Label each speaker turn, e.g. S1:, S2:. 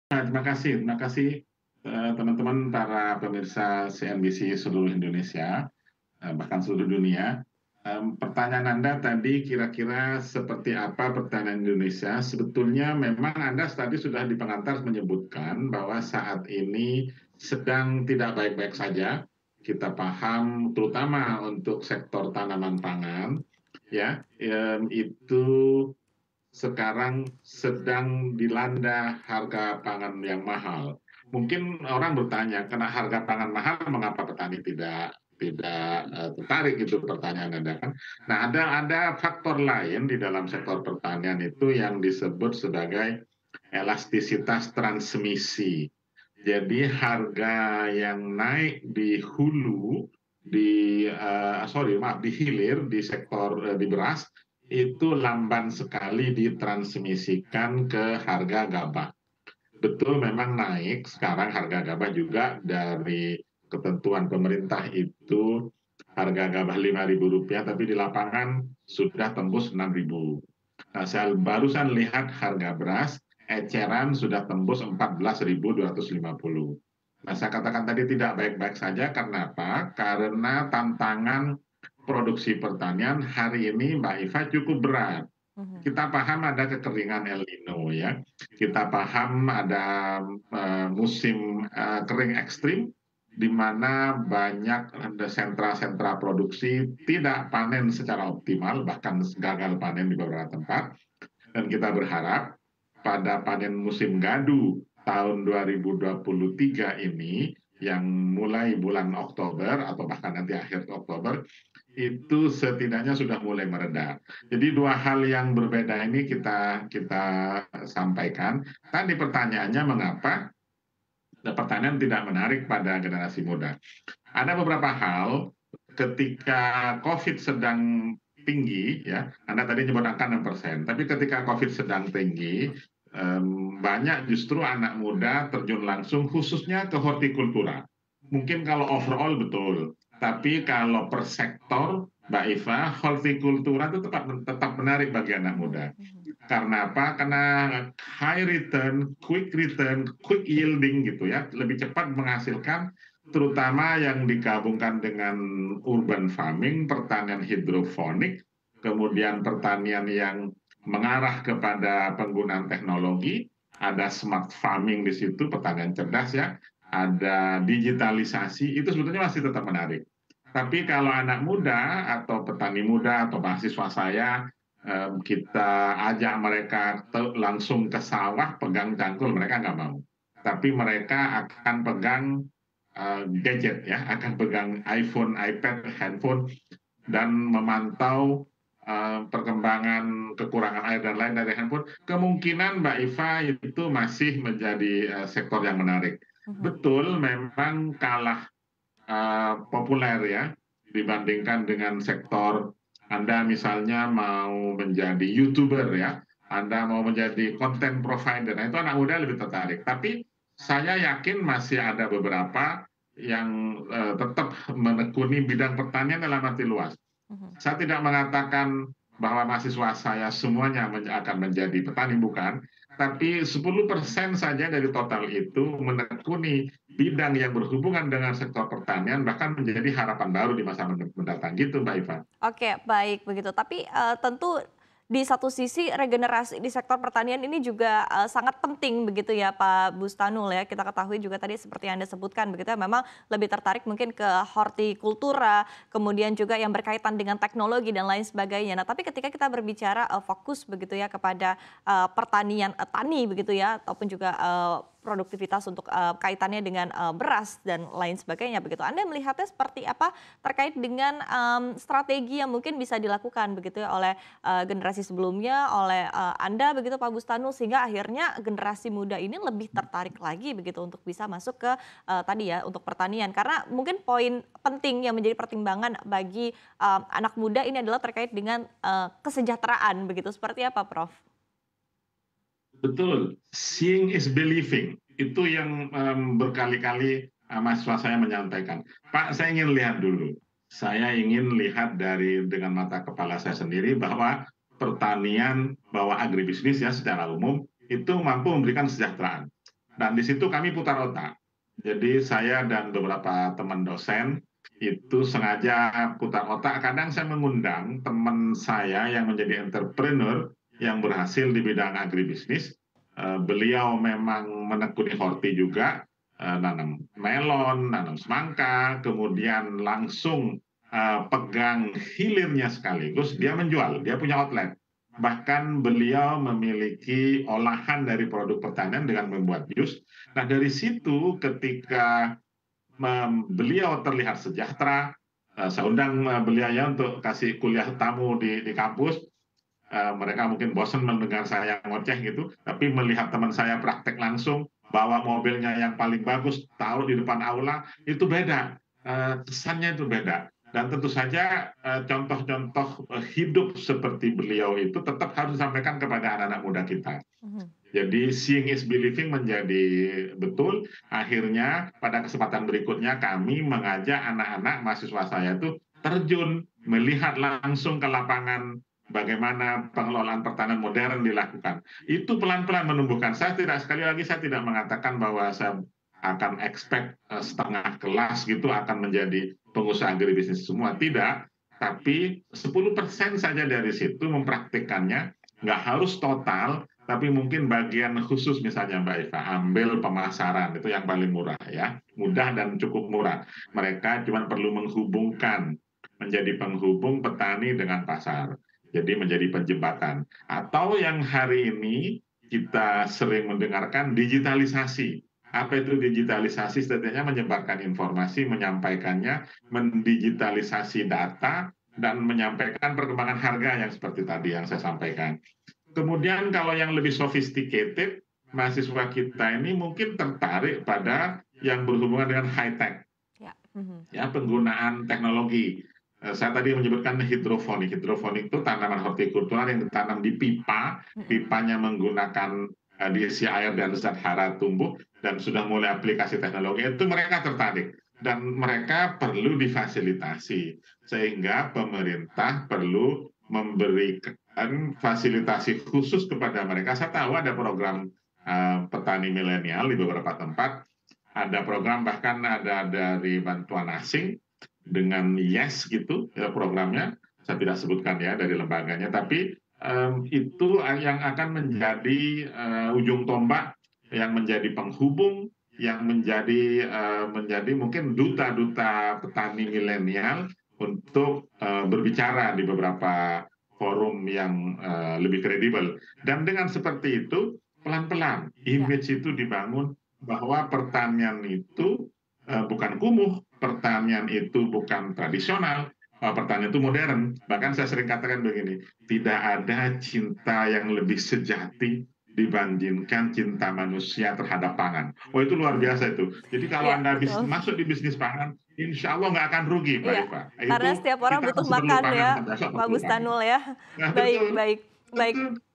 S1: Terima kasih teman-teman para pemirsa CNBC seluruh Indonesia, bahkan seluruh dunia. Pertanyaan Anda tadi kira-kira seperti apa pertanyaan Indonesia? Sebetulnya memang Anda tadi sudah di pengantar menyebutkan bahwa saat ini sedang tidak baik-baik saja. Kita paham, terutama untuk sektor tanaman pangan, ya, itu sekarang sedang dilanda harga pangan yang mahal. Mungkin orang bertanya, karena harga pangan mahal, mengapa petani tidak tertarik, itu pertanyaan Anda kan. Nah, ada faktor lain di dalam sektor pertanian itu yang disebut sebagai elastisitas transmisi. Jadi harga yang naik di hulu, di hilir, di sektor di beras itu lamban sekali ditransmisikan ke harga gabah. Betul, memang naik sekarang harga gabah juga dari ketentuan pemerintah itu harga gabah Rp5.000, tapi di lapangan sudah tembus Rp6.000. Nah, saya barusan lihat harga beras eceran sudah tembus 14.250. Nah, saya katakan tadi tidak baik-baik saja karena apa? Karena tantangan produksi pertanian hari ini, Mbak Iva, cukup berat.
S2: Mhm.
S1: Kita paham ada kekeringan El Nino, ya. Kita paham ada musim kering ekstrim di mana banyak sentra-sentra produksi tidak panen secara optimal, bahkan gagal panen di beberapa tempat. Dan kita berharap pada panen musim gadu tahun 2023 ini, yang mulai bulan Oktober atau bahkan nanti akhir Oktober, itu setidaknya sudah mulai mereda. Jadi dua hal yang berbeda ini kita sampaikan. Tadi pertanyaannya, mengapa pertanian tidak menarik pada generasi muda? Ada beberapa hal. Ketika COVID sedang tinggi, ya, Anda tadi nyebut angka 6%, tapi ketika COVID sedang tinggi, banyak justru anak muda terjun langsung khususnya ke hortikultura. Mungkin kalau overall betul, tapi kalau per sektor, Mbak Iva, hortikultura itu tetap menarik bagi anak
S2: Mhm,
S1: muda.
S2: mhm.
S1: Karena apa? Karena return, quick yielding gitu ya, lebih cepat menghasilkan, terutama yang digabungkan dengan urban farming, pertanian hidroponik, kemudian pertanian yang mengarah kepada penggunaan teknologi, ada smart farming di situ, pertanian cerdas ya, ada digitalisasi, itu sebetulnya masih tetap menarik. Tapi kalau anak muda atau petani muda atau mahasiswa saya, kita ajak mereka langsung ke sawah pegang cangkul, mereka nggak mau. Tapi mereka akan pegang gadget ya, akan pegang iPhone, iPad, handphone, dan memantau perkembangan kekurangan air dan lain dari handphone. Kemungkinan Mbak Iva itu masih menjadi sektor yang menarik.
S2: Mhm.
S1: Betul, memang kalah populer ya dibandingkan dengan sektor Anda misalnya mau menjadi YouTuber ya, Anda mau menjadi content provider, nah itu anak muda lebih tertarik. Tapi saya yakin masih ada beberapa yang tetap menekuni bidang pertanian dalam arti luas.
S2: Mhm.
S1: Saya tidak mengatakan bahwa mahasiswa saya semuanya akan menjadi petani, bukan. Tapi 10% saja dari total itu menekuni bidang yang berhubungan dengan sektor pertanian, bahkan menjadi harapan baru di masa mendatang. Gitu, Mbak Iva.
S2: Oke, baik begitu. Tapi, tentu di satu sisi regenerasi di sektor pertanian ini juga, sangat penting begitu ya Pak Bustanul ya. Kita ketahui juga tadi seperti yang Anda sebutkan begitu ya, memang lebih tertarik mungkin ke hortikultura, kemudian juga yang berkaitan dengan teknologi dan lain sebagainya. Nah, tapi ketika kita berbicara, fokus begitu ya kepada, pertanian, tani begitu ya, ataupun juga, produktivitas untuk, kaitannya dengan, beras dan lain sebagainya begitu. Anda melihatnya seperti apa terkait dengan, strategi yang mungkin bisa dilakukan begitu ya oleh, generasi sebelumnya, oleh, Anda begitu Pak Bustanul, sehingga akhirnya generasi muda ini lebih tertarik lagi begitu untuk bisa masuk ke, tadi ya, untuk pertanian. Karena mungkin poin penting yang menjadi pertimbangan bagi, anak muda ini adalah terkait dengan, kesejahteraan begitu, seperti apa Prof?
S1: Betul, seeing is believing. Itu yang berkali-kali mahasiswa saya menyampaikan. Pak, saya ingin lihat dulu. Saya ingin lihat dengan mata kepala saya sendiri bahwa pertanian, bahwa agribisnis ya secara umum itu mampu memberikan kesejahteraan. Dan di situ kami putar otak. Jadi saya dan beberapa teman dosen itu sengaja putar otak. Kadang saya mengundang teman saya yang menjadi entrepreneur yang berhasil di bidang agribisnis. Beliau memang menekuni horti juga, nanam melon, nanam semangka, kemudian langsung pegang hilirnya sekaligus, dia menjual, dia punya outlet. Bahkan beliau memiliki olahan dari produk pertanian dengan membuat jus. Nah, dari situ ketika beliau terlihat sejahtera, saya undang beliau ya untuk kasih kuliah tamu di kampus. Mereka mungkin bosan mendengar saya ngoceh gitu, tapi melihat teman saya praktek langsung, bawa mobilnya yang paling bagus, taruh di depan aula, itu beda. Kesannya itu beda. Dan tentu saja contoh-contoh hidup seperti beliau itu tetap harus disampaikan kepada anak-anak muda kita.
S2: Mhm.
S1: Jadi seeing is believing menjadi betul. Akhirnya pada kesempatan berikutnya kami mengajak anak-anak mahasiswa saya itu terjun, melihat langsung ke lapangan bagaimana pengelolaan pertanian modern dilakukan. Itu pelan-pelan menumbuhkan. Sekali lagi saya tidak mengatakan bahwa saya akan expect setengah kelas gitu akan menjadi pengusaha agribisnis semua. Tidak, tapi 10% saja dari situ mempraktikkannya, nggak harus total, tapi mungkin bagian khusus misalnya Mbak Eva, ambil pemasaran, itu yang paling murah ya, mudah dan cukup murah. Mereka cuma perlu menghubungkan, menjadi penghubung petani dengan pasar. Jadi menjadi penjembatan. Atau yang hari ini kita sering mendengarkan digitalisasi. Apa itu digitalisasi? Setidaknya menyebarkan informasi, menyampaikannya, mendigitalisasi data, dan menyampaikan perkembangan harga yang seperti tadi yang saya sampaikan. Kemudian kalau yang lebih sophisticated, mahasiswa kita ini mungkin tertarik pada yang berhubungan dengan high tech,
S2: Ya. Mhm.
S1: ya penggunaan teknologi. Saya tadi menyebutkan hidroponik. Hidroponik itu tanaman hortikultura yang ditanam di pipa,
S2: Mhm.
S1: pipanya menggunakan diisi air dan zat hara tumbuh, dan sudah mulai aplikasi teknologi itu mereka tertarik dan mereka perlu difasilitasi sehingga pemerintah perlu memberikan fasilitasi khusus kepada mereka. Saya tahu ada program petani milenial di beberapa tempat, ada program bahkan ada dari bantuan asing dengan Yes gitu ya programnya, saya tidak sebutkan ya dari lembaganya, tapi itu yang akan menjadi ujung tombak, yang menjadi penghubung, yang menjadi mungkin duta-duta petani milenial untuk berbicara di beberapa forum yang lebih kredibel. Dan dengan seperti itu pelan-pelan
S2: Ya.
S1: image itu dibangun bahwa pertanian itu bukan kumuh, pertanian itu bukan tradisional, pertanian itu modern. Bahkan saya sering katakan begini, tidak ada cinta yang lebih sejati dibandingkan cinta manusia terhadap pangan. Oh itu luar biasa itu. Jadi kalau
S2: Iya,
S1: Anda
S2: betul.
S1: masuk di bisnis pangan, insya Allah nggak akan rugi Mbak
S2: Iya,
S1: Eva.
S2: karena
S1: Itu
S2: setiap orang
S1: kita
S2: butuh
S1: masih perlu
S2: makan
S1: pangan,
S2: ya,
S1: besok
S2: Pak
S1: perlu pangan.
S2: Bustanul ya.
S1: Nah
S2: Baik
S1: betul,
S2: baik baik.
S1: betul.